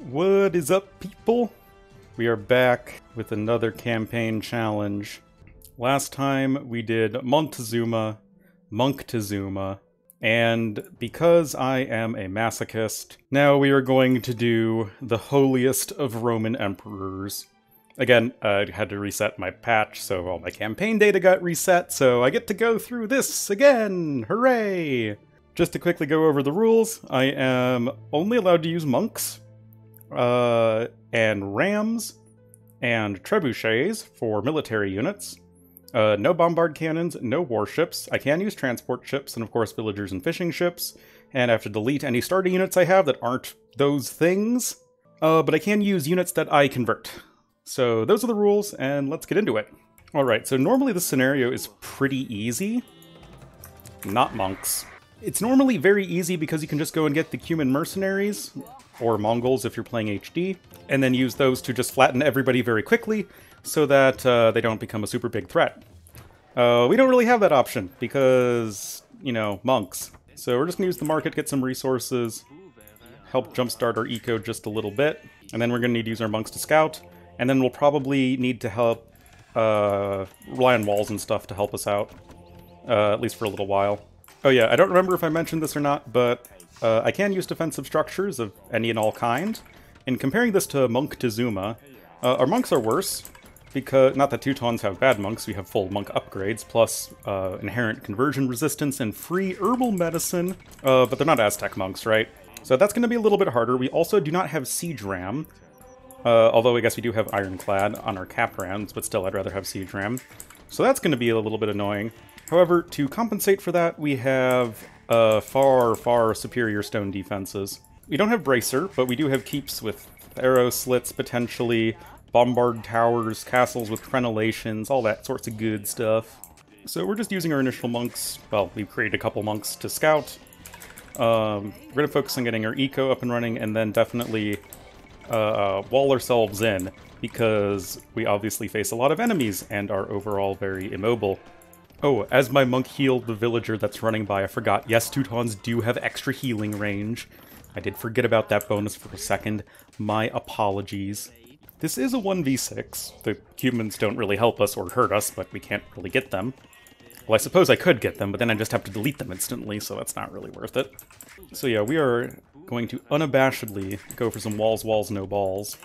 What is up, people? We are back with another campaign challenge. Last time we did Monktezuma, and because I am a masochist, now we are going to do the holiest of Roman emperors. Again, I had to reset my patch, so all my campaign data got reset, so I get to go through this again! Hooray! Just to quickly go over the rules, I am only allowed to use monks, and rams, and trebuchets for military units. No bombard cannons, no warships. I can use transport ships, and of course villagers and fishing ships, and I have to delete any starter units I have that aren't those things. But I can use units that I convert. So those are the rules, and let's get into it. Alright, so normally this scenario is pretty easy. Not monks. It's normally very easy because you can just go and get the Cuman mercenaries, or Mongols if you're playing HD, and then use those to just flatten everybody very quickly so that they don't become a super big threat. We don't really have that option because, you know, monks. So we're just gonna use the market, get some resources, help jumpstart our eco just a little bit, and then we're gonna need to use our monks to scout, and then we'll probably need to help rely on walls and stuff to help us out, at least for a little while. Oh yeah, I don't remember if I mentioned this or not, but I can use defensive structures of any and all kind. In comparing this to Monktezuma, our monks are worse, because not that Teutons have bad monks, we have full monk upgrades, plus inherent conversion resistance and free herbal medicine, but they're not Aztec monks, right? So that's going to be a little bit harder. We also do not have Siege Ram, although I guess we do have Ironclad on our cap rams, but still I'd rather have Siege Ram. So that's going to be a little bit annoying. However, to compensate for that, we have far superior stone defenses. We don't have Bracer, but we do have keeps with arrow slits, potentially, bombard towers, castles with crenellations, all that sorts of good stuff. So we're just using our initial monks. Well, we've created a couple monks to scout. We're going to focus on getting our eco up and running, and then definitely wall ourselves in, because we obviously face a lot of enemies and are overall very immobile. Oh, as my monk healed the villager that's running by, I forgot. Yes, Teutons do have extra healing range. I did forget about that bonus for a second. My apologies. This is a 1v6. The humans don't really help us or hurt us, but we can't really get them. Well, I suppose I could get them, but then I just have to delete them instantly, so that's not really worth it. So yeah, we are going to unabashedly go for some walls, no balls.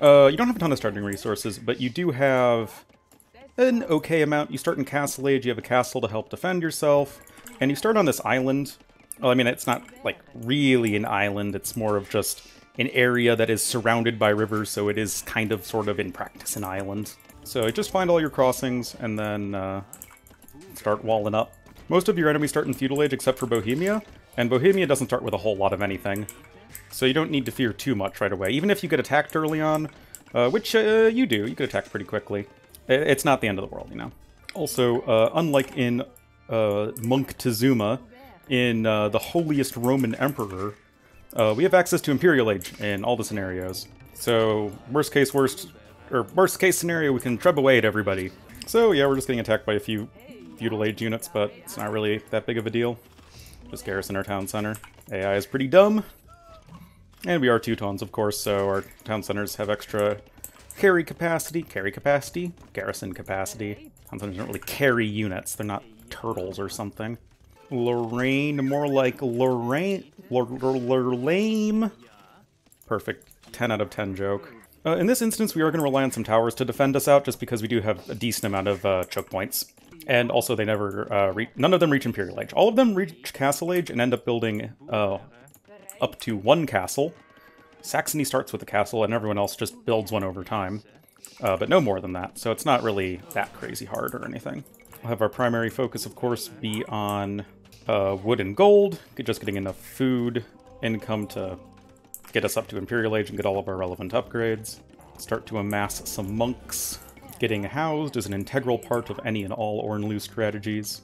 You don't have a ton of starting resources, but you do have an okay amount. You start in Castle Age, you have a castle to help defend yourself, and you start on this island. Well, I mean, it's not, like, really an island, it's more of just an area that is surrounded by rivers, so it is kind of, sort of, in practice, an island. So just find all your crossings, and then start walling up. Most of your enemies start in Feudal Age except for Bohemia, and Bohemia doesn't start with a whole lot of anything. So you don't need to fear too much right away. Even if you get attacked early on, which you do, you get attacked pretty quickly. It's not the end of the world, you know. Also, unlike in Monktezuma, in the holiest Roman emperor, we have access to Imperial Age in all the scenarios. So, worst case scenario, we can treb away at everybody. So yeah, we're just getting attacked by a few Feudal Age units, but it's not really that big of a deal. Just garrison our town center. AI is pretty dumb. And we are Teutons, of course, so our town centers have extra carry capacity, garrison capacity. Town centers don't really carry units, they're not turtles or something. Lorraine, more like lame. Perfect. 10 out of 10 joke. In this instance, we are going to rely on some towers to defend us out, just because we do have a decent amount of choke points. And also, they never none of them reach Imperial Age. All of them reach Castle Age and end up building up to one castle. Saxony starts with a castle, and everyone else just builds one over time. But no more than that, so it's not really that crazy hard or anything. We'll have our primary focus, of course, be on wood and gold, just getting enough food income to get us up to Imperial Age and get all of our relevant upgrades. Start to amass some monks. Getting housed is an integral part of any and all Ornlu strategies.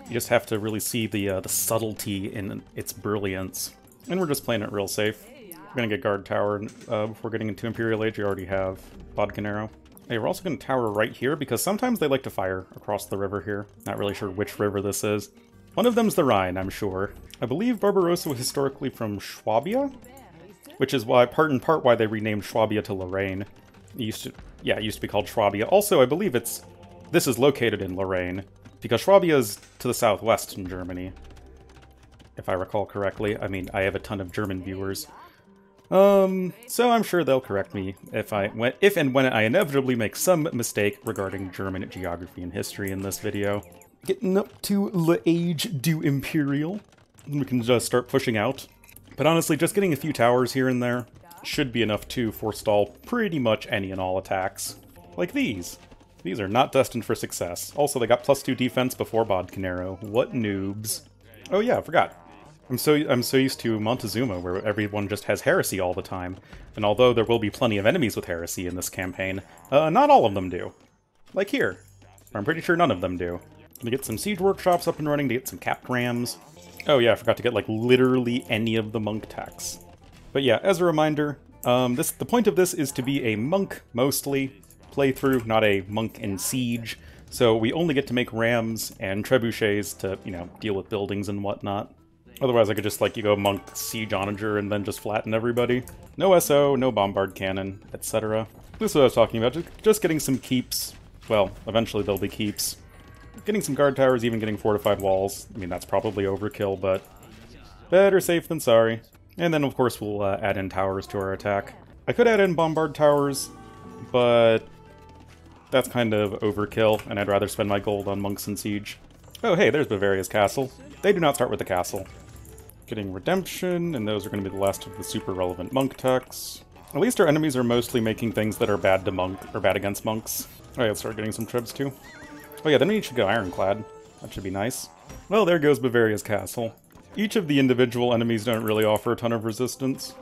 You just have to really see the subtlety in its brilliance. And we're just playing it real safe. We're gonna get guard tower before getting into Imperial Age. We already have Bodkin Arrow. Hey, we're also gonna tower right here, because sometimes they like to fire across the river here. Not really sure which river this is. One of them's the Rhine, I'm sure. I believe Barbarossa was historically from Swabia? which is why, in part why they renamed Swabia to Lorraine. It used to be called Swabia. Also, I believe this is located in Lorraine, because Swabia is to the southwest in Germany, if I recall correctly. I mean, I have a ton of German viewers. So I'm sure they'll correct me if and when I inevitably make some mistake regarding German geography and history in this video. Getting up to l'Age du Imperial, we can just start pushing out. But honestly, just getting a few towers here and there should be enough to forestall pretty much any and all attacks. Like these. These are not destined for success. Also, they got +2 defense before Bodcanero. What noobs. Oh yeah, I forgot. I'm so used to Monktezuma, where everyone just has heresy all the time. And although there will be plenty of enemies with heresy in this campaign, not all of them do. Like here. I'm pretty sure none of them do. To get some siege workshops up and running, to get some capped rams. Oh yeah, I forgot to get like literally any of the monk techs. But yeah, as a reminder, the point of this is to be a monk mostly playthrough, not a monk and siege. So we only get to make rams and trebuchets to, you know, deal with buildings and whatnot. Otherwise, I could just, like, you go monk, siege onager, and then just flatten everybody. No SO, no bombard cannon, etc. This is what I was talking about, just getting some keeps. Well, eventually there'll be keeps. Getting some guard towers, even getting fortified walls. I mean, that's probably overkill, but better safe than sorry. And then, of course, we'll add in towers to our attack. I could add in bombard towers, but that's kind of overkill, and I'd rather spend my gold on monks and siege. Oh, hey, there's Bavaria's castle. They do not start with the castle. Getting redemption, and those are going to be the last of the super relevant monk techs. At least our enemies are mostly making things that are bad to bad against monks. Oh yeah, let's start getting some Trebs too. Oh yeah, then we should go ironclad. That should be nice. Well, there goes Bavaria's castle. Each of the individual enemies don't really offer a ton of resistance,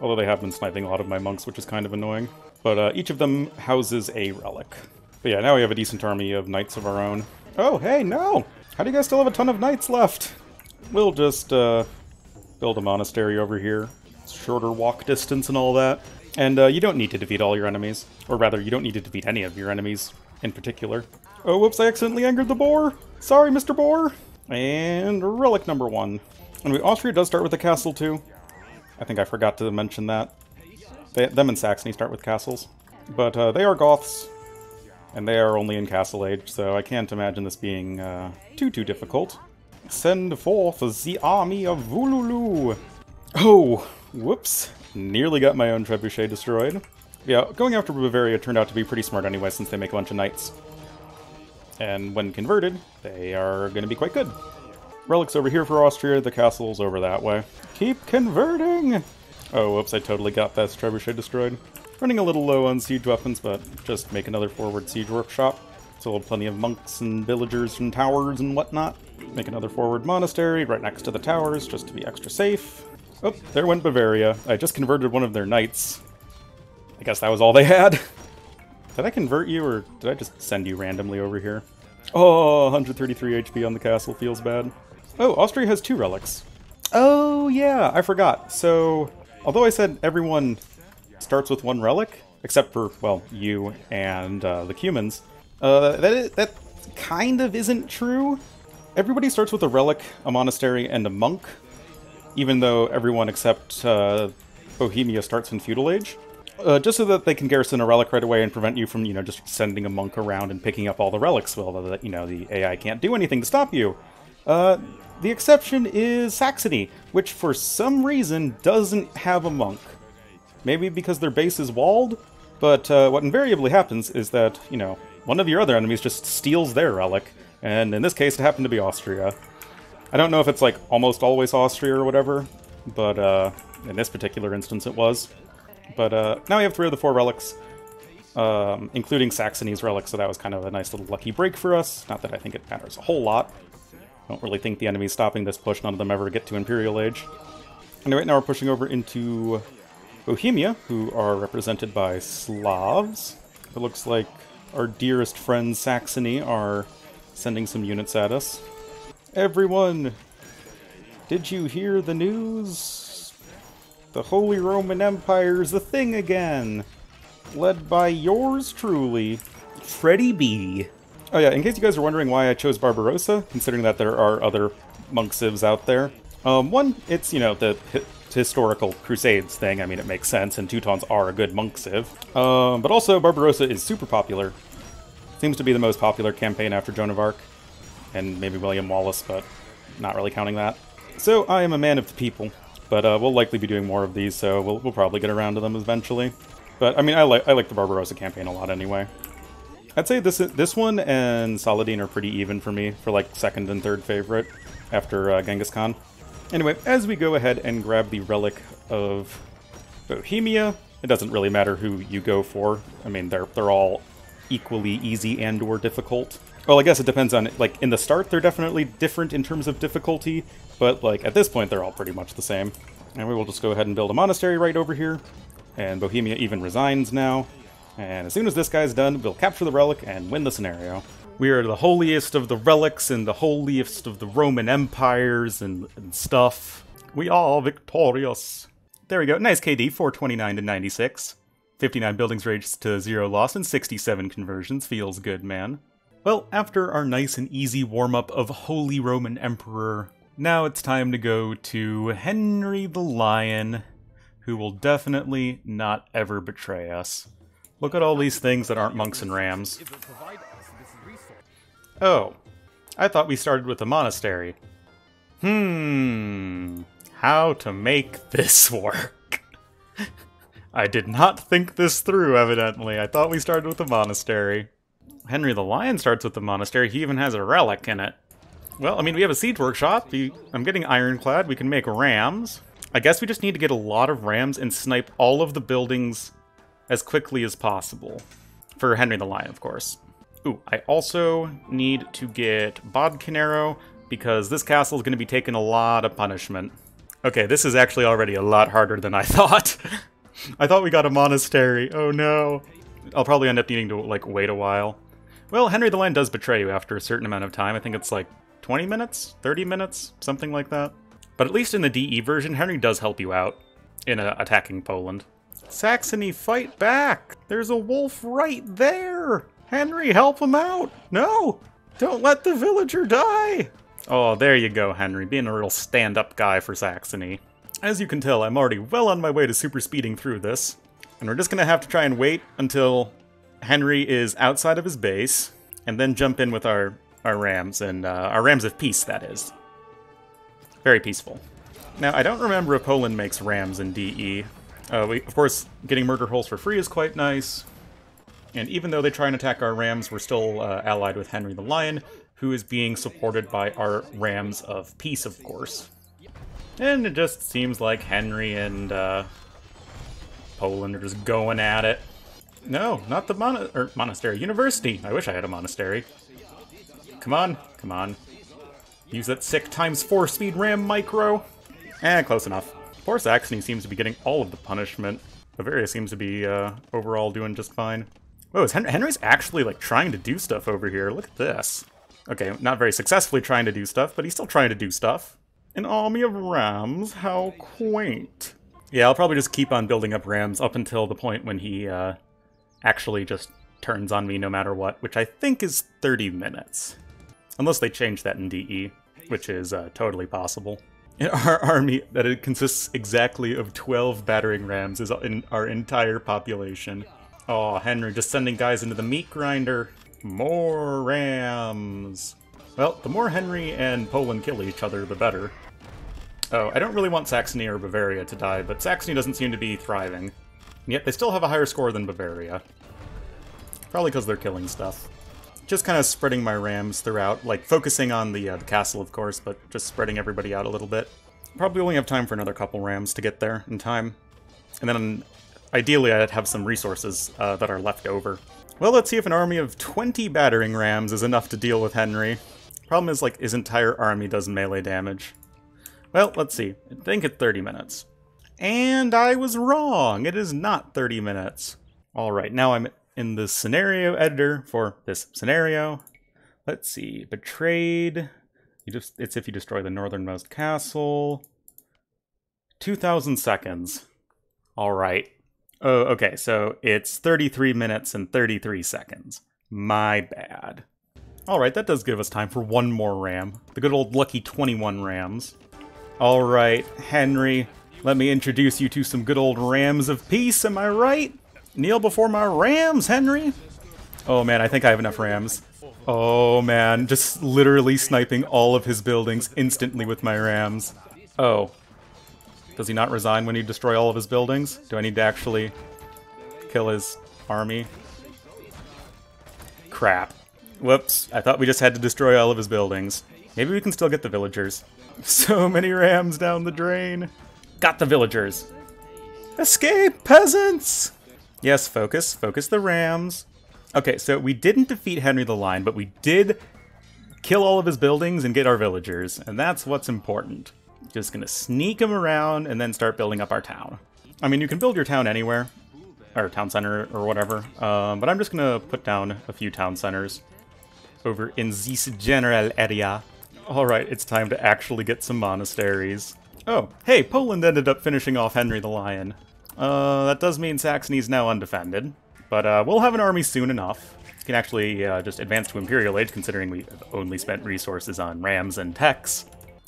although they have been sniping a lot of my monks, which is kind of annoying. But each of them houses a relic. But yeah, now we have a decent army of knights of our own. Oh, hey, no! How do you guys still have a ton of knights left? We'll just, build a monastery over here. Shorter walk distance and all that. And you don't need to defeat all your enemies. Or rather, you don't need to defeat any of your enemies in particular. Oh, whoops, I accidentally angered the boar! Sorry, Mr. Boar! And relic number 1. And Austria does start with a castle too. I think I forgot to mention that. Them and Saxony start with castles. But they are Goths. And they are only in Castle Age, so I can't imagine this being too difficult. Send forth the army of Vululu! Oh, whoops. Nearly got my own trebuchet destroyed. Yeah, going after Bavaria turned out to be pretty smart anyway, since they make a bunch of knights. And when converted, they are going to be quite good. Relics over here for Austria, the castle's over that way. Keep converting! Oh, whoops, I totally got that trebuchet destroyed. Running a little low on siege weapons, but just make another forward siege workshop. So we'll have plenty of monks and villagers and towers and whatnot. Make another forward monastery right next to the towers, just to be extra safe. Oh, there went Bavaria. I just converted one of their knights. I guess that was all they had. Did I convert you, or did I just send you randomly over here? Oh, 133 HP on the castle, feels bad. Oh, Austria has 2 relics. Oh, yeah, I forgot. So, although I said everyone starts with 1 relic, except for, well, you and the Cumans, that kind of isn't true. Everybody starts with a relic, a monastery, and a monk, even though everyone except Bohemia starts in Feudal Age. Just so that they can garrison a relic right away and prevent you from, you know, just sending a monk around and picking up all the relics. Well, you know, the AI can't do anything to stop you. The exception is Saxony, which for some reason doesn't have a monk. Maybe because their base is walled? But what invariably happens is that, you know, one of your other enemies just steals their relic, and in this case it happened to be Austria. I don't know if it's like almost always Austria or whatever, but in this particular instance it was. But now we have 3 of the 4 relics, including Saxony's relic, so that was kind of a nice little lucky break for us. Not that I think it matters a whole lot. I don't really think the enemy's stopping this push. None of them ever get to Imperial Age. And right now we're pushing over into Bohemia, who are represented by Slavs. It looks like our dearest friends Saxony are sending some units at us. Everyone, did you hear the news? The Holy Roman Empire's a thing again! Led by yours truly, Freddie B. Oh yeah, in case you guys are wondering why I chose Barbarossa, considering that there are other monk civs out there. One, it's, you know, the historical crusades thing, I mean, it makes sense, and Teutons are a good monk civ. But also, Barbarossa is super popular. Seems to be the most popular campaign after Joan of Arc, and maybe William Wallace, but not really counting that. So, I am a man of the people, but we'll likely be doing more of these, so we'll probably get around to them eventually. But, I mean, I like the Barbarossa campaign a lot anyway. I'd say this one and Saladin are pretty even for me, for like second and third favorite after Genghis Khan. Anyway, as we go ahead and grab the Relic of Bohemia, it doesn't really matter who you go for. I mean, they're all equally easy and or difficult. Well, I guess it depends on, like, in the start they're definitely different in terms of difficulty, but like at this point they're all pretty much the same. And we will just go ahead and build a monastery right over here, and Bohemia even resigns now. And as soon as this guy's done, we'll capture the relic and win the scenario. We are the holiest of the relics and the holiest of the Roman empires and stuff. We are victorious. There we go. Nice KD, 429 to 96. 59 buildings raised to 0 loss and 67 conversions. Feels good, man. Well, after our nice and easy warm-up of Holy Roman Emperor, now it's time to go to Henry the Lion, who will definitely not ever betray us. Look at all these things that aren't monks and rams. Oh, I thought we started with a monastery. How to make this work? I did not think this through, evidently. I thought we started with a monastery. Henry the Lion starts with the monastery. He even has a relic in it. Well, I mean, we have a siege workshop. I'm getting ironclad. We can make rams. I guess we just need to get a lot of rams and snipe all of the buildings as quickly as possible. For Henry the Lion, of course. Ooh, I also need to get Bodcanero, because this castle is going to be taking a lot of punishment. Okay, this is actually already a lot harder than I thought. I thought we got a monastery. Oh no. I'll probably end up needing to, like, wait a while. Well, Henry the Lion does betray you after a certain amount of time. I think it's like 20 minutes? 30 minutes? Something like that. But at least in the DE version, Henry does help you out in attacking Poland. Saxony, fight back! There's a wolf right there! Henry, help him out! No! Don't let the villager die! Oh, there you go, Henry, being a real stand-up guy for Saxony. As you can tell, I'm already well on my way to super speeding through this. And we're just gonna have to try and wait until Henry is outside of his base, and then jump in with our rams, and our rams of peace, that is. Very peaceful. Now, I don't remember if Poland makes rams in DE. Of course, getting murder holes for free is quite nice. And even though they try and attack our rams, we're still allied with Henry the Lion, who is being supported by our rams of peace, of course. And it just seems like Henry and Poland are just going at it. No, not the monastery. University! I wish I had a monastery. Come on, come on. Use that sick ×4 speed ram micro. Close enough. Poor Saxony seems to be getting all of the punishment. Bavaria seems to be overall doing just fine. Whoa, is Henry's actually, like, trying to do stuff over here. Look at this. Okay, not very successfully trying to do stuff, but he's still trying to do stuff. An army of rams? How quaint. Yeah, I'll probably just keep on building up rams up until the point when he actually just turns on me no matter what, which I think is 30 minutes. Unless they change that in DE, which is totally possible. Our army, that it consists exactly of 12 battering rams, is in our entire population. Oh, Henry just sending guys into the meat grinder. More rams. Well, the more Henry and Poland kill each other, the better. Oh, I don't really want Saxony or Bavaria to die, but Saxony doesn't seem to be thriving. And yet they still have a higher score than Bavaria. Probably because they're killing stuff. Just kind of spreading my rams throughout, like focusing on the castle, of course, but just spreading everybody out a little bit. Probably only have time for another couple rams to get there in time. And then, ideally, I'd have some resources that are left over. Well, let's see if an army of 20 battering rams is enough to deal with Henry. Problem is, like, his entire army does melee damage. Well, let's see. I think it's 30 minutes. And I was wrong! It is not 30 minutes. Alright, now I'm in the scenario editor for this scenario. Let's see. Betrayed. It's if you destroy the northernmost castle. 2,000 seconds. Alright. Oh, okay, so it's 33 minutes and 33 seconds. My bad. Alright, that does give us time for one more ram. The good old lucky 21 rams. Alright, Henry, Let me introduce you to some good old rams of peace, am I right? Kneel before my rams, Henry! Oh man, I think I have enough rams. Oh man, just literally sniping all of his buildings instantly with my rams. Oh. Does he not resign when you destroy all of his buildings? Do I need to actually kill his army? Crap. Whoops, I thought we just had to destroy all of his buildings. Maybe we can still get the villagers. So many rams down the drain. Got the villagers. Escape, peasants! Yes, focus. Focus the rams. Okay, so we didn't defeat Henry the Lion, but we did kill all of his buildings and get our villagers, and that's what's important. Just gonna sneak him around and then start building up our town. I mean, you can build your town anywhere, or town center or whatever, but I'm just gonna put down a few town centers over in this general area. Alright, it's time to actually get some monasteries. Oh, hey, Poland ended up finishing off Henry the Lion. That does mean Saxony's now undefended, but we'll have an army soon enough. We can actually just advance to Imperial Age, considering we only spent resources on rams and techs.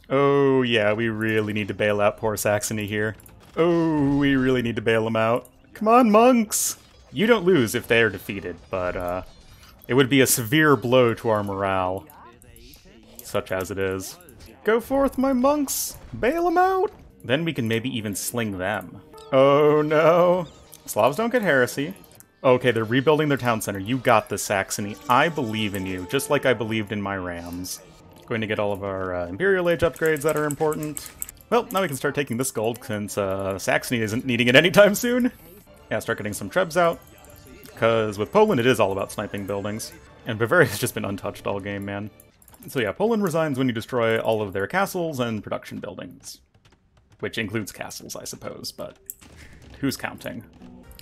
Oh yeah, we really need to bail out poor Saxony here. Oh, we really need to bail them out. Come on, monks! You don't lose if they are defeated, but it would be a severe blow to our morale. Such as it is. Go forth, my monks! Bail them out! Then we can maybe even sling them. Oh no! Slavs don't get heresy. Okay, they're rebuilding their town center. You got this, Saxony. I believe in you, just like I believed in my rams. Going to get all of our Imperial Age upgrades that are important. Well, now we can start taking this gold, since Saxony isn't needing it anytime soon. Yeah, start getting some Trebs out. Because with Poland, it is all about sniping buildings. And Bavaria's just been untouched all game, man. So yeah, Poland resigns when you destroy all of their castles and production buildings. Which includes castles, I suppose, but who's counting?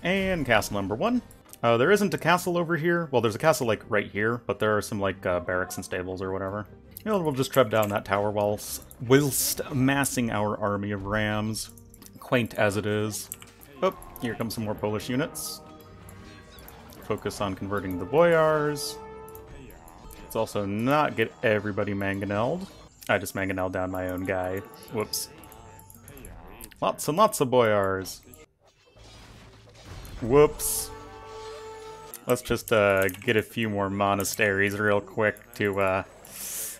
And castle number 1. There isn't a castle over here. Well, there's a castle, like, right here, but there are some, like, barracks and stables or whatever. You know, we'll just treb down that tower whilst amassing our army of rams. Quaint as it is. Oh, here come some more Polish units. Focus on converting the boyars. Let's also not get everybody mangonelled. I just mangonelled down my own guy. Whoops. Lots and lots of boyars. Whoops. Let's just get a few more monasteries real quick to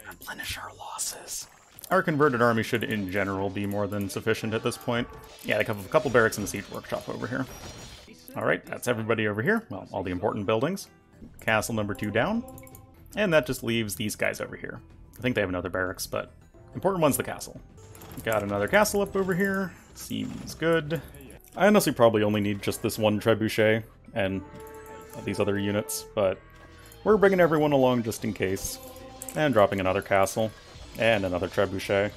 replenish our losses. Our converted army should, in general, be more than sufficient at this point. Yeah, a couple barracks and a siege workshop over here. Alright, that's everybody over here. Well, all the important buildings. Castle number 2 down. And that just leaves these guys over here. I think they have another barracks, but important one's the castle. Got another castle up over here. Seems good. I honestly probably only need just this one trebuchet and these other units, but we're bringing everyone along just in case. And dropping another castle. And another trebuchet.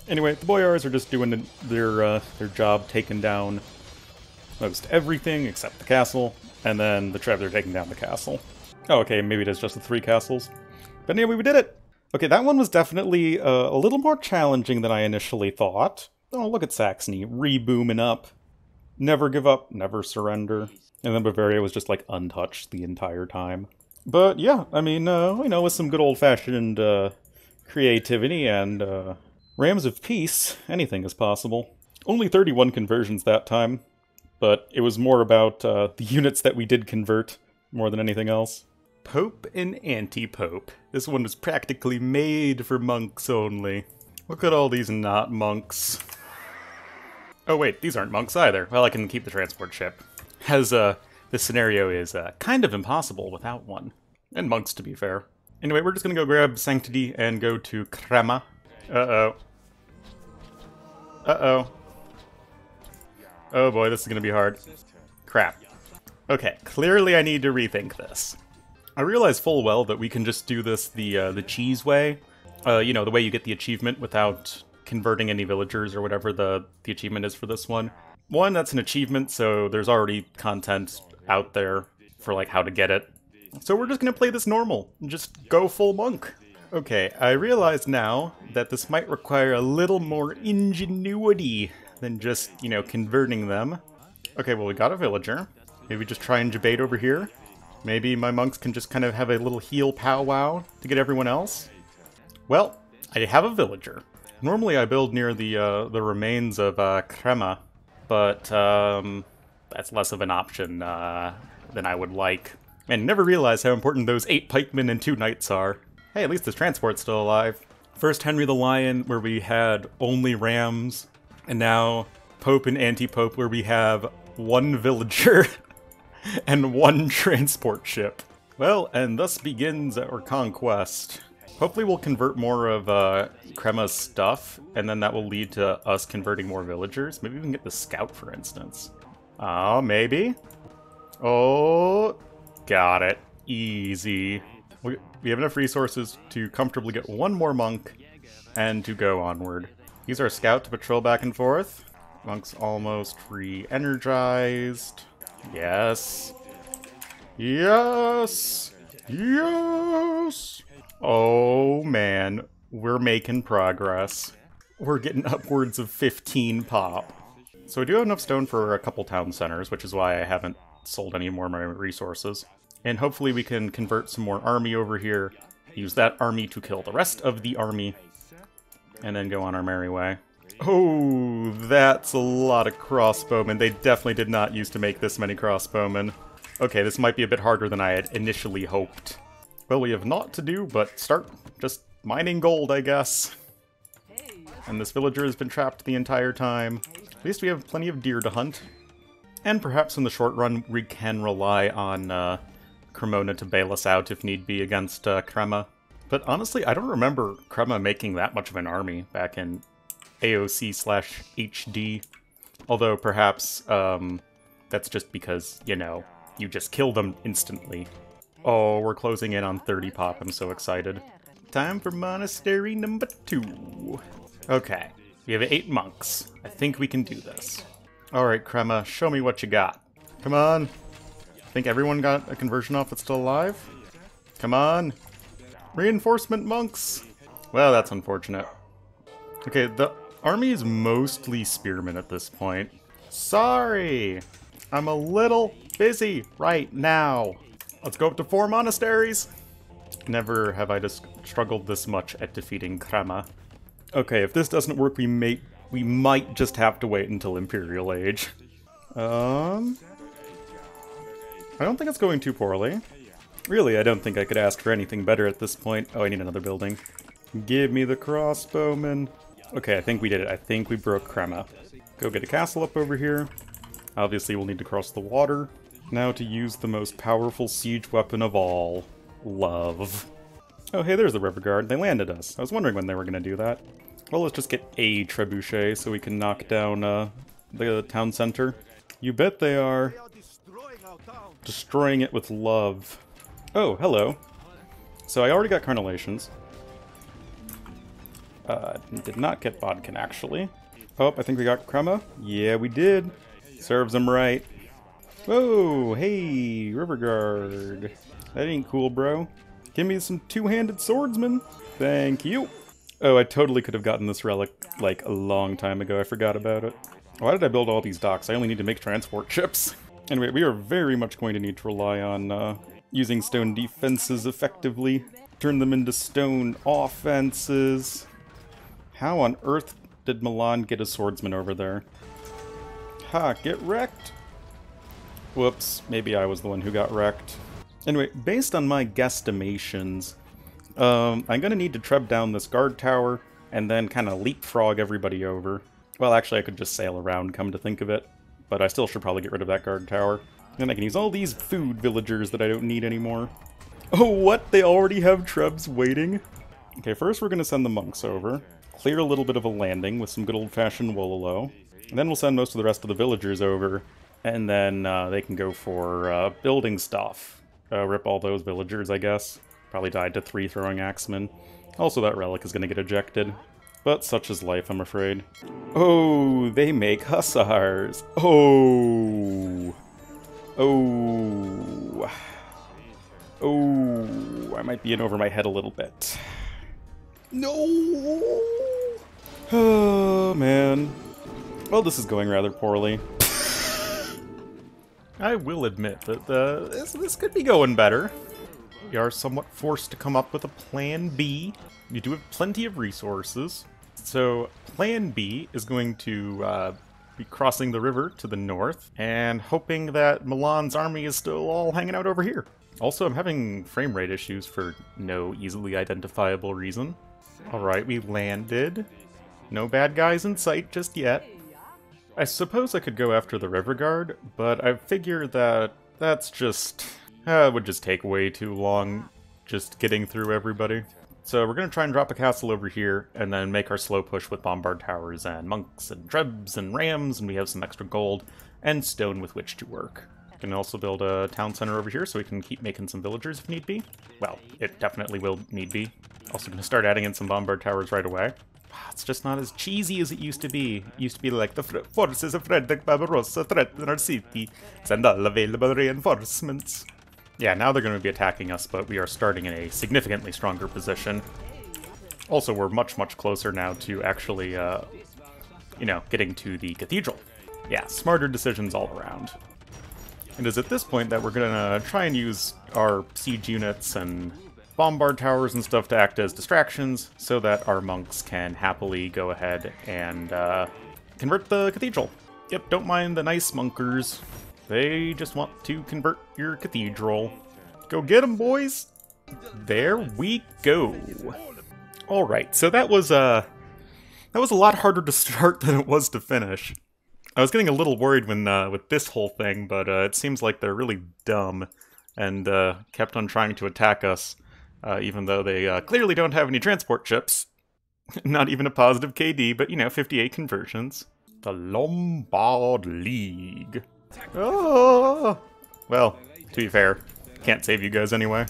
Anyway, the boyars are just doing their job, taking down most everything except the castle, and then the Trebs are taking down the castle. Oh, okay, maybe it is just the 3 castles. But anyway, we did it! Okay, that one was definitely a little more challenging than I initially thought. Oh, look at Saxony, re-booming up. Never give up, never surrender. And then Bavaria was just, like, untouched the entire time. But yeah, I mean, you know, with some good old-fashioned creativity and rams of peace, anything is possible. Only 31 conversions that time, but it was more about the units that we did convert more than anything else. Pope and Antipope. This one was practically made for monks only. Look at all these not monks. Oh wait, these aren't monks either. Well, I can keep the transport ship. As this scenario is kind of impossible without one. And monks, to be fair. Anyway, we're just gonna go grab Sanctity and go to Krema. Uh-oh. Uh-oh. Oh boy, this is gonna be hard. Crap. Okay, clearly I need to rethink this. I realize full well that we can just do this the cheese way. You know, the way you get the achievement without converting any villagers or whatever the achievement is for this one. One, that's an achievement, so there's already content out there for, like, how to get it. So we're just gonna play this normal, and just go full monk. Okay, I realize now that this might require a little more ingenuity than just, you know, converting them. Okay, well, we got a villager. Maybe just try and debate over here. Maybe my monks can just kind of have a little heal powwow to get everyone else. Well, I have a villager. Normally I build near the remains of Crema, but that's less of an option than I would like. And never realized how important those 8 pikemen and 2 knights are. Hey, at least this transport's still alive. First Henry the Lion, where we had only rams, and now Pope and Antipope, where we have 1 villager and 1 transport ship. Well, and thus begins our conquest. Hopefully we'll convert more of Crema's stuff, and then that will lead to us converting more villagers. Maybe we can get the scout, for instance. Oh, maybe? Oh, got it. Easy. We have enough resources to comfortably get 1 more monk and to go onward. Use our scout to patrol back and forth. Monk's almost re-energized. Yes. Yes! Yes! Oh man, we're making progress. We're getting upwards of 15 pop. So we do have enough stone for a couple town centers, which is why I haven't sold any more of my resources. And hopefully we can convert some more army over here, use that army to kill the rest of the army, and then go on our merry way. Oh, that's a lot of crossbowmen. They definitely did not used to make this many crossbowmen. Okay, this might be a bit harder than I had initially hoped. Well, we have naught to do but start just mining gold, I guess. And this villager has been trapped the entire time. At least we have plenty of deer to hunt. And perhaps in the short run, we can rely on Cremona to bail us out if need be against Crema. But honestly, I don't remember Crema making that much of an army back in AOC/HD. Although perhaps that's just because, you know, you just kill them instantly. Oh, we're closing in on 30 pop. I'm so excited. Time for monastery number 2. Okay, we have 8 monks. I think we can do this. Alright, Crema, show me what you got. Come on. I think everyone got a conversion off that's still alive. Come on. Reinforcement monks. Well, that's unfortunate. Okay, the army is mostly spearmen at this point. Sorry. I'm a little busy right now. Let's go up to 4 monasteries. Never have I just struggled this much at defeating Crema. Okay, if this doesn't work, we might just have to wait until Imperial Age. I don't think it's going too poorly. Really, I don't think I could ask for anything better at this point. Oh, I need another building. Give me the crossbowmen. Okay, I think we did it. I think we broke Crema. Go get a castle up over here. Obviously, we'll need to cross the water. Now to use the most powerful siege weapon of all. Love. Oh, hey, there's the River Guard. They landed us. I was wondering when they were going to do that. Well, let's just get a trebuchet so we can knock down the town center. You bet they are. Destroying it with love. Oh, hello. So I already got Carnelations. Did not get Bodkin, actually. Oh, I think we got Crema. Yeah, we did. Serves them right. Whoa, hey, River Guard. That ain't cool, bro. Give me some two-handed swordsmen. Thank you. Oh, I totally could have gotten this relic, like, a long time ago. I forgot about it. Why did I build all these docks? I only need to make transport ships. Anyway, we are very much going to need to rely on using stone defenses effectively. Turn them into stone offenses. How on earth did Milan get a swordsman over there? Ha, get wrecked. Whoops, maybe I was the one who got wrecked. Anyway, based on my guesstimations, I'm gonna need to treb down this guard tower and then kind of leapfrog everybody over. Well, actually, I could just sail around, come to think of it. But I still should probably get rid of that guard tower. And I can use all these food villagers that I don't need anymore. Oh, what? They already have Trebs waiting? Okay, first we're going to send the monks over. Clear a little bit of a landing with some good old-fashioned Wololo. And then we'll send most of the rest of the villagers over. And then they can go for building stuff. Rip all those villagers, I guess. Probably died to 3 throwing axemen. Also, that relic is going to get ejected. But such is life, I'm afraid. Oh, they make hussars. Oh. Oh. Oh. I might be in over my head a little bit. No. Oh, man. Well, this is going rather poorly. I will admit that this could be going better. We are somewhat forced to come up with a plan B. We do have plenty of resources. So plan B is going to be crossing the river to the north and hoping that Milan's army is still all hanging out over here. Also, I'm having frame rate issues for no easily identifiable reason. Alright, we landed. No bad guys in sight just yet. I suppose I could go after the river guard, but I figure that that's just... it would just take way too long just getting through everybody. So we're going to try and drop a castle over here, and then make our slow push with bombard towers and monks and trebs and rams, and we have some extra gold and stone with which to work. We can also build a town center over here so we can keep making some villagers if need be. Well, it definitely will need be. Also going to start adding in some bombard towers right away. It's just not as cheesy as it used to be. It used to be like, the forces of Frederick Barbarossa threaten our city. Send all available reinforcements. Yeah, now they're going to be attacking us, but we are starting in a significantly stronger position. Also, we're much, much closer now to actually, you know, getting to the cathedral. Yeah, smarter decisions all around. And it's at this point that we're going to try and use our siege units and bombard towers and stuff to act as distractions so that our monks can happily go ahead and convert the cathedral. Yep, don't mind the nice monkers. They just want to convert your cathedral. Go get them, boys! There we go. Alright, so that was a lot harder to start than it was to finish. I was getting a little worried when with this whole thing, but it seems like they're really dumb and kept on trying to attack us, even though they clearly don't have any transport ships. Not even a positive KD, but, you know, 58 conversions. The Lombard League. Oh! Well, to be fair, can't save you guys anyway.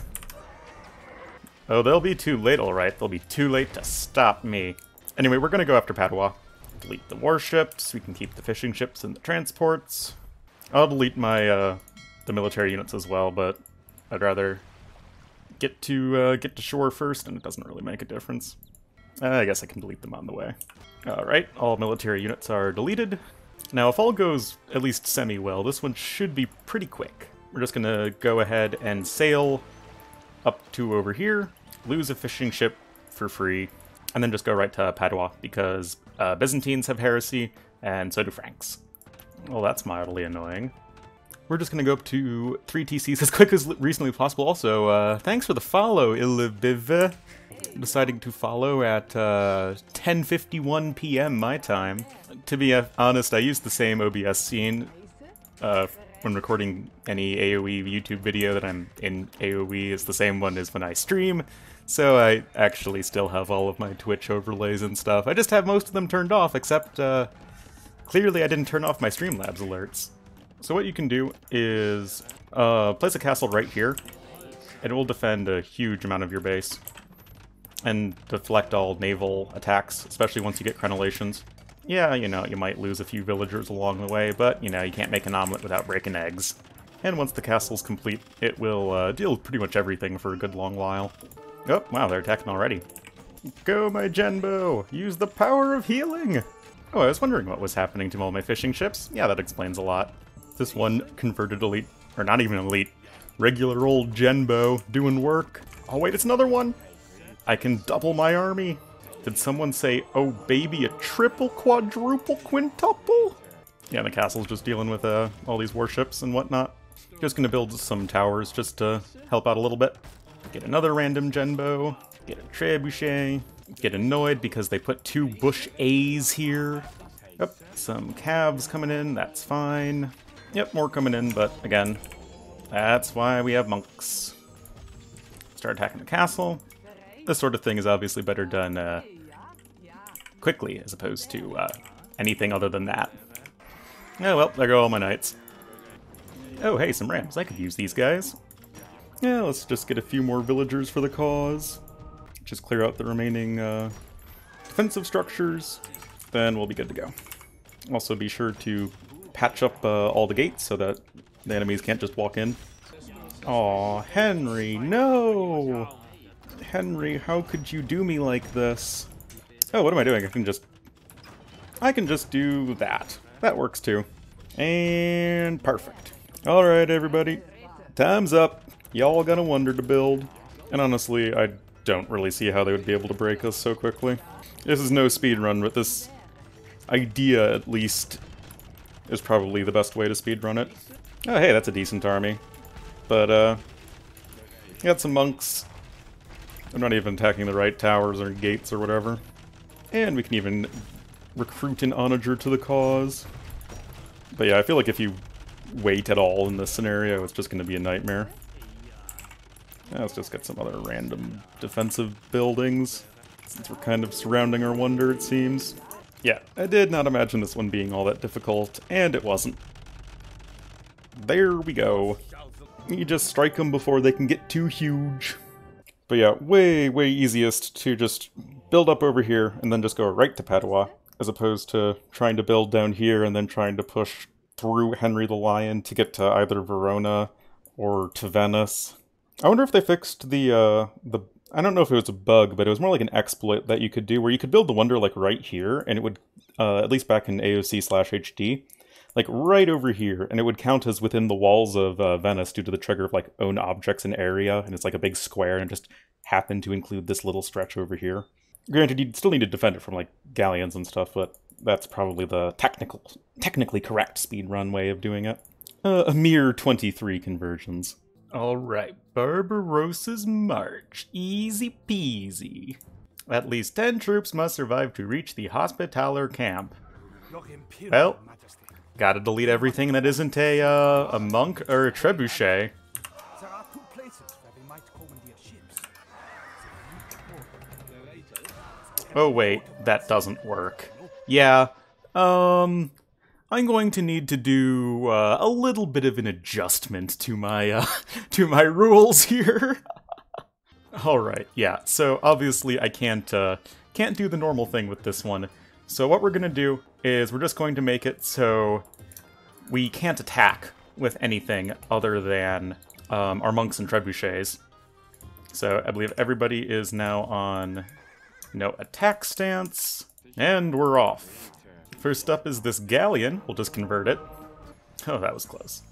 Oh, they'll be too late, alright. They'll be too late to stop me. Anyway, we're gonna go after Padua. Delete the warships, we can keep the fishing ships and the transports. I'll delete my, the military units as well, but I'd rather get to shore first, and it doesn't really make a difference. I guess I can delete them on the way. Alright, all military units are deleted. Now, if all goes at least semi-well, this one should be pretty quick. We're just gonna go ahead and sail up to over here, lose a fishing ship for free, and then just go right to Padua, because Byzantines have heresy, and so do Franks. Well, that's mildly annoying. We're just gonna go up to 3 TCs as quick as reasonably possible. Also, thanks for the follow, Illibiv. Deciding to follow at 10:51 p.m. my time. To be honest, I use the same OBS scene when recording any AoE YouTube video that I'm in AoE. It's the same one as when I stream, so I actually still have all of my Twitch overlays and stuff. I just have most of them turned off, except clearly I didn't turn off my Streamlabs alerts. So what you can do is place a castle right here. It will defend a huge amount of your base and deflect all naval attacks, especially once you get crenellations. Yeah, you know, you might lose a few villagers along the way, but, you know, you can't make an omelet without breaking eggs. And once the castle's complete, it will deal with pretty much everything for a good long while. Oh, wow, they're attacking already. Go, my Genbo! Use the power of healing! Oh, I was wondering what was happening to all my fishing ships. Yeah, that explains a lot. This one converted elite, or not even elite, regular old Genbo doing work. Oh wait, it's another one! I can double my army! Did someone say, oh baby, a triple, quadruple, quintuple? Yeah, the castle's just dealing with all these warships and whatnot. Just gonna build some towers just to help out a little bit. Get another random Genbo, get a trebuchet, get annoyed because they put 2 bush A's here. Yep, some calves coming in, that's fine. Yep, more coming in, but again, that's why we have monks. Start attacking the castle. This sort of thing is obviously better done quickly, as opposed to anything other than that. Oh well, there go all my knights. Oh hey, some rams. I could use these guys. Yeah, let's just get a few more villagers for the cause. Just clear out the remaining defensive structures. Then we'll be good to go. Also be sure to patch up all the gates so that the enemies can't just walk in. Aw, Henry, no! Henry, how could you do me like this? Oh, what am I doing? I can just do that. That works too. And perfect. Alright, everybody. Time's up. Y'all got a wonder to build. And honestly, I don't really see how they would be able to break us so quickly. This is no speedrun, but this idea, at least, is probably the best way to speedrun it. Oh, hey, that's a decent army. But, you got some monks. They're not even attacking the right towers or gates or whatever. And we can even recruit an onager to the cause. But yeah, I feel like if you wait at all in this scenario, it's just going to be a nightmare. Yeah, let's just get some other random defensive buildings, since we're kind of surrounding our wonder, it seems. Yeah, I did not imagine this one being all that difficult, and it wasn't. There we go. You just strike them before they can get too huge. But yeah, way easiest to just build up over here and then just go right to Padua, as opposed to trying to build down here and then trying to push through Henry the Lion to get to either Verona or to Venice. I wonder if they fixed the I don't know if it was a bug, but it was more like an exploit that you could do where you could build the wonder like right here, and it would, at least back in AOC/HD, like right over here, and it would count as within the walls of Venice due to the trigger of like own objects in area, and it's like a big square, and it just happened to include this little stretch over here. Granted, you'd still need to defend it from like galleons and stuff, but that's probably the technically correct speedrun way of doing it. A mere 23 conversions. Alright, Barbarossa's march. Easy peasy. At least 10 troops must survive to reach the Hospitaller camp. Well, gotta delete everything that isn't a monk or a trebuchet. Oh wait, that doesn't work. Yeah, I'm going to need to do a little bit of an adjustment to my rules here. All right, yeah. So obviously I can't do the normal thing with this one. So what we're gonna do is we're just going to make it so we can't attack with anything other than our monks and trebuchets. So I believe everybody is now on no attack stance, and we're off. First up is this galleon. We'll just convert it. Oh, that was close.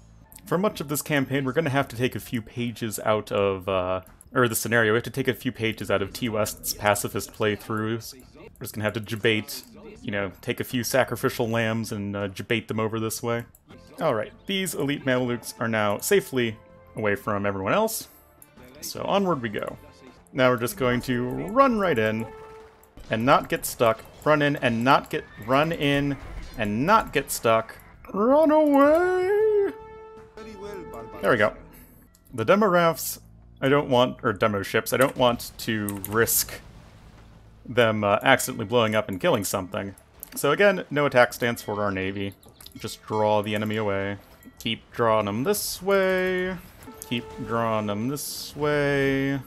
For much of this campaign, we're going to have to take a few pages out of, or the scenario, we have to take a few pages out of T. West's pacifist playthroughs. We're just going to have to debate, you know, take a few sacrificial lambs and debate them over this way. Alright, these elite Mamelukes are now safely away from everyone else. So onward we go. Now we're just going to run right in and not get stuck. Run in and not get stuck. Run away! There we go. The demo rafts, I don't want, or demo ships, I don't want to risk them accidentally blowing up and killing something. So again, no attack stance for our navy. Just draw the enemy away. Keep drawing them this way. Keep drawing them this way.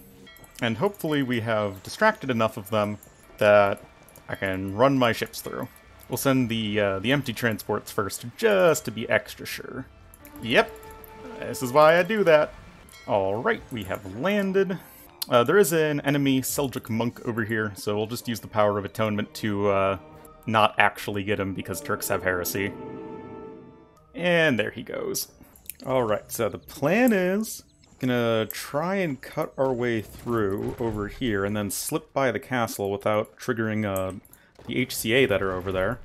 And hopefully we have distracted enough of them that I can run my ships through. We'll send the empty transports first, just to be extra sure. Yep, this is why I do that. Alright, we have landed. There is an enemy Seljuk monk over here, so we'll just use the power of atonement to not actually get him because Turks have heresy. And there he goes. Alright, so the plan is gonna try and cut our way through over here and then slip by the castle without triggering the HCA that are over there.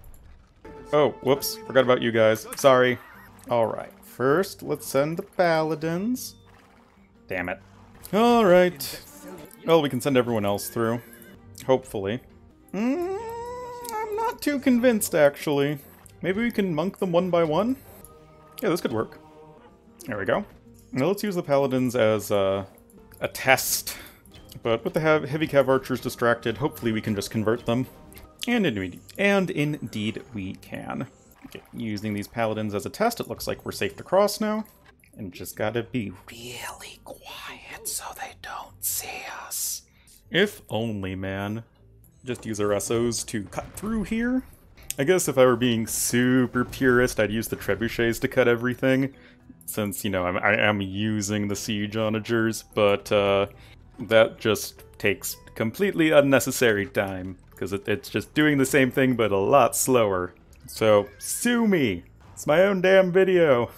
Oh, whoops, forgot about you guys. Sorry. Alright, first let's send the paladins. Damn it. Alright. Well, we can send everyone else through. Hopefully. I'm not too convinced, actually. Maybe we can monk them one by one? Yeah, this could work. There we go. Now let's use the paladins as a test. But with the heavy cav archers distracted, hopefully we can just convert them. And indeed we can. Okay, using these paladins as a test, it looks like we're safe to cross now. And just gotta be really quiet so they don't see us. If only, man. Just use our SOs to cut through here. I guess if I were being super purist, I'd use the trebuchets to cut everything. Since, you know, I am using the siege onagers, but that just takes completely unnecessary time. Because it's just doing the same thing, but a lot slower. So, sue me! It's my own damn video!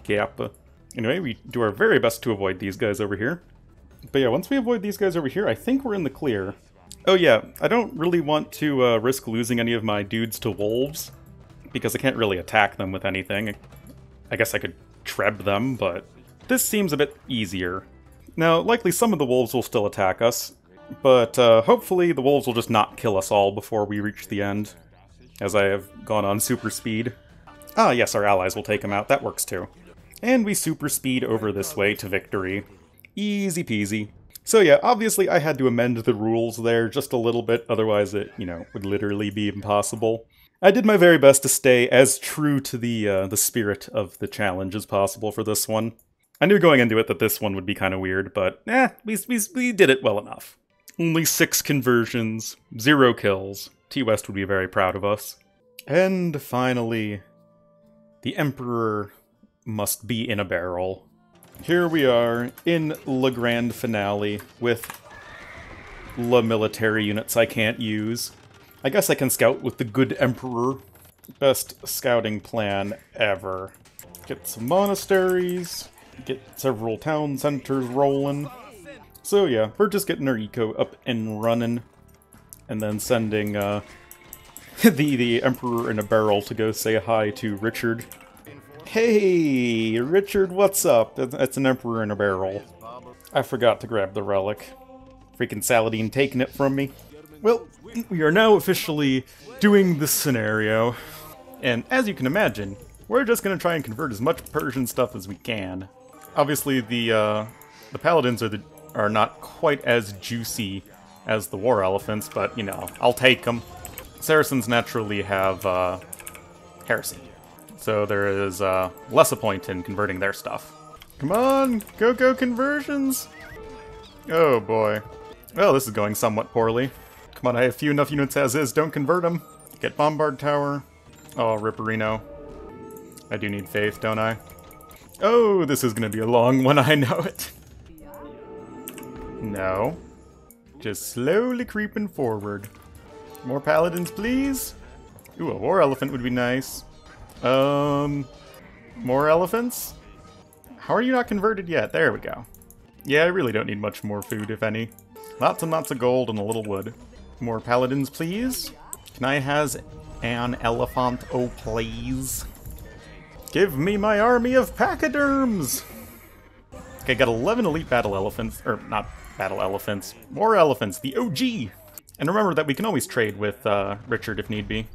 Kappa. Anyway, we do our very best to avoid these guys over here. But yeah, once we avoid these guys over here, I think we're in the clear. Oh yeah, I don't really want to risk losing any of my dudes to wolves, because I can't really attack them with anything. I guess I could treb them, but this seems a bit easier. Now, likely some of the wolves will still attack us, but hopefully the wolves will just not kill us all before we reach the end, as I have gone on super speed. Ah yes, our allies will take them out, that works too. And we super speed over this way to victory. Easy peasy. So yeah, obviously I had to amend the rules there just a little bit, otherwise it, would literally be impossible. I did my very best to stay as true to the spirit of the challenge as possible for this one. I knew going into it that this one would be kind of weird, but we did it well enough. Only 6 conversions, 0 kills. T-West would be very proud of us. And finally, the Emperor must be in a barrel. Here we are in Le Grand Finale with Le military units I can't use. I guess I can scout with the good Emperor. Best scouting plan ever. Get some monasteries, get several town centers rolling. So yeah, we're just getting our eco up and running, and then sending the Emperor in a barrel to go say hi to Richard. Hey, Richard, what's up? It's an Emperor in a barrel. I forgot to grab the relic. Freaking Saladin taking it from me. Well, we are now officially doing this scenario, and as you can imagine, we're just going to try and convert as much Persian stuff as we can. Obviously, the Paladins are not quite as juicy as the War Elephants, but, I'll take them. Saracens naturally have heresy. So there is less a point in converting their stuff. Come on, go conversions! Oh boy. Well, this is going somewhat poorly. Come on, I have few enough units as is, don't convert them. Get Bombard Tower. Oh, Ripperino. I do need faith, don't I? Oh, this is gonna be a long one, I know it. No. Just slowly creeping forward. More paladins, please? Ooh, a War Elephant would be nice. More elephants? How are you not converted yet? There we go. Yeah, I really don't need much more food, if any. Lots and lots of gold and a little wood. More paladins, please? Can I has an elephant, oh please? Give me my army of pachyderms! Okay, got 11 elite battle elephants, or not battle elephants, more elephants, the OG! And remember that we can always trade with Richard if need be.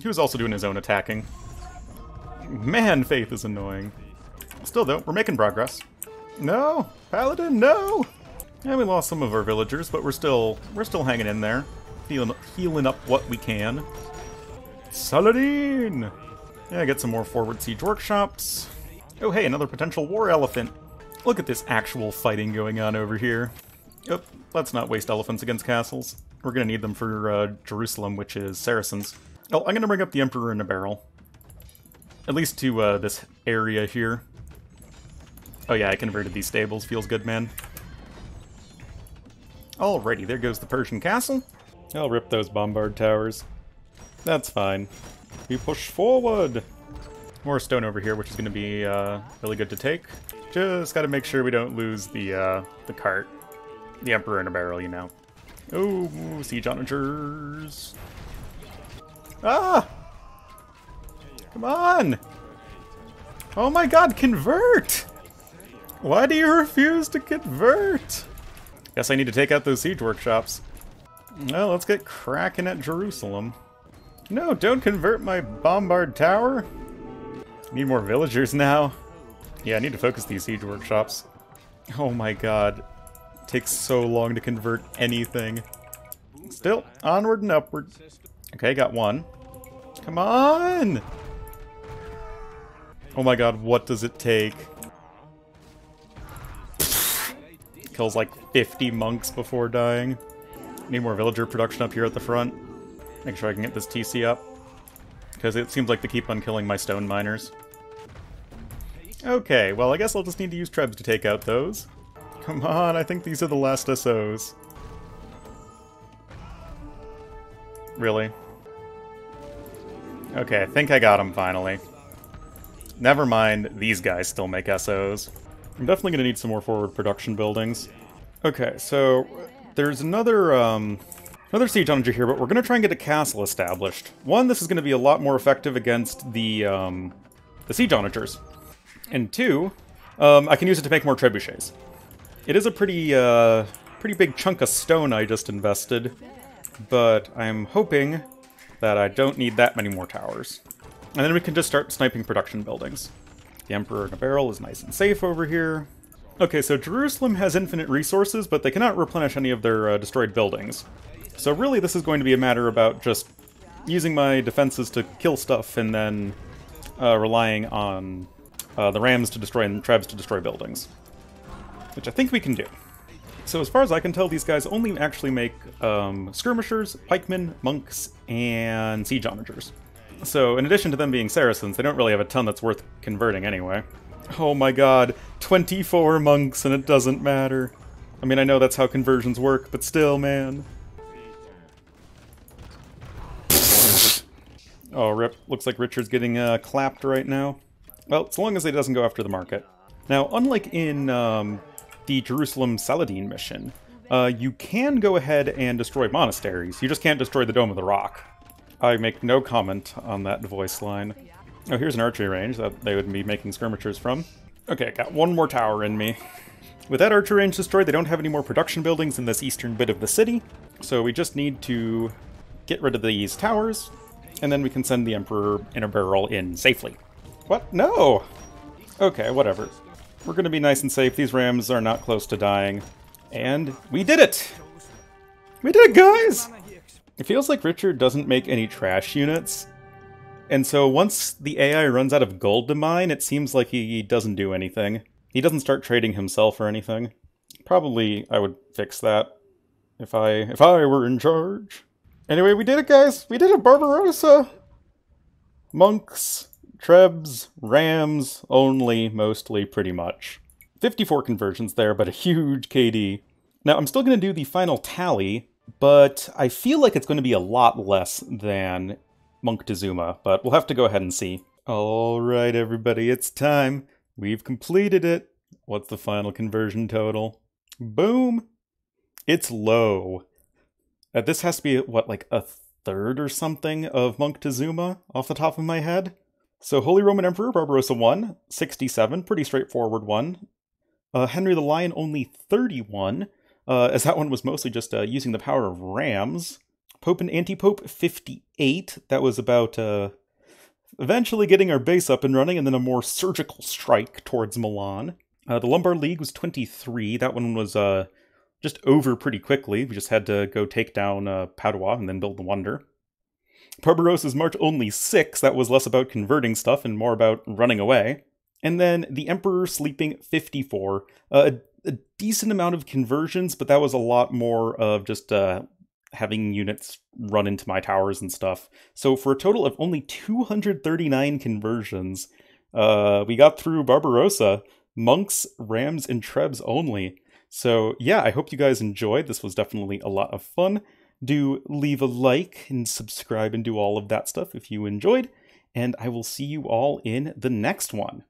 He was also doing his own attacking. Man, faith is annoying. Still though, we're making progress. No! Paladin, no! Yeah, we lost some of our villagers, but we're still hanging in there. Healing up what we can. Saladin! Yeah, get some more forward siege workshops. Oh hey, another potential war elephant. Look at this actual fighting going on over here. Oh, let's not waste elephants against castles. We're gonna need them for Jerusalem, which is Saracens. Oh, I'm gonna bring up the Emperor in a barrel. At least to this area here. Oh yeah, I converted these stables. Feels good, man. Alrighty, there goes the Persian castle. I'll rip those bombard towers. That's fine. We push forward! More stone over here, which is going to be really good to take. Just got to make sure we don't lose the cart. The Emperor in a barrel, Oh, siege onagers! Ah! Come on! Oh my god, convert! Why do you refuse to convert? Guess I need to take out those siege workshops. Well, let's get cracking at Jerusalem. No, don't convert my bombard tower. Need more villagers now. Yeah, I need to focus these siege workshops. Oh my god. It takes so long to convert anything. Still, onward and upward. Okay, got one. Come on! Oh my god, what does it take? Kills like 50 monks before dying. Need more villager production up here at the front. Make sure I can get this TC up. Because it seems like they keep on killing my stone miners. Okay, well I guess I'll just need to use Trebs to take out those. Come on, I think these are the last SOs. Really? Okay, I think I got them finally. Never mind, these guys still make SOs. I'm definitely going to need some more forward production buildings. Okay, so there's another siege onager here, but we're gonna try and get a castle established. One, this is gonna be a lot more effective against the siege onagers. And two, I can use it to make more trebuchets. It is a pretty big chunk of stone I just invested, but I'm hoping that I don't need that many more towers. And then we can just start sniping production buildings. The Emperor in a barrel is nice and safe over here. Okay, so Jerusalem has infinite resources, but they cannot replenish any of their destroyed buildings. So really this is going to be a matter about just using my defenses to kill stuff and then relying on the rams to destroy and Trebs to destroy buildings. Which I think we can do. So as far as I can tell, these guys only actually make skirmishers, pikemen, monks, and siege onagers. So in addition to them being Saracens, they don't really have a ton that's worth converting anyway. Oh my god, 24 monks and it doesn't matter. I mean, I know that's how conversions work, but still, man. Oh, rip. Looks like Richard's getting clapped right now. Well, as long as he doesn't go after the market. Now, unlike in the Jerusalem Saladin mission, you can go ahead and destroy monasteries. You just can't destroy the Dome of the Rock. I make no comment on that voice line. Oh, here's an archery range that they would be making skirmishers from. Okay, got one more tower in me. With that archery range destroyed, they don't have any more production buildings in this eastern bit of the city, so we just need to get rid of these towers, and then we can send the Emperor in a barrel in safely. What? No! Okay, whatever. We're gonna be nice and safe. These rams are not close to dying. And we did it! We did it, guys! It feels like Richard doesn't make any trash units. And so once the AI runs out of gold to mine, it seems like he doesn't do anything. He doesn't start trading himself or anything. Probably I would fix that if I were in charge. Anyway, we did it, guys! We did it, Barbarossa! Monks, Trebs, Rams, only, mostly, pretty much. 54 conversions there, but a huge KD. Now, I'm still going to do the final tally, but I feel like it's going to be a lot less than Monktezuma, but we'll have to go ahead and see. Alright, everybody, it's time. We've completed it. What's the final conversion total? Boom! It's low. This has to be, what, like a third or something of Monktezuma, off the top of my head? So, Holy Roman Emperor Barbarossa 1, 67, pretty straightforward one. Henry the Lion only 31, as that one was mostly just using the power of rams. Pope and Antipope 58, that was about eventually getting our base up and running, and then a more surgical strike towards Milan. The Lombard League was 23, that one was just over pretty quickly. We just had to go take down Padua and then build the Wonder. Barbarossa's March only 6, that was less about converting stuff and more about running away. And then the Emperor sleeping 54, a decent amount of conversions, but that was a lot more of just having units run into my towers and stuff. So for a total of only 239 conversions, we got through Barbarossa, monks, rams, and Trebs only. So yeah, I hope you guys enjoyed. This was definitely a lot of fun. Do leave a like and subscribe and do all of that stuff if you enjoyed. And I will see you all in the next one.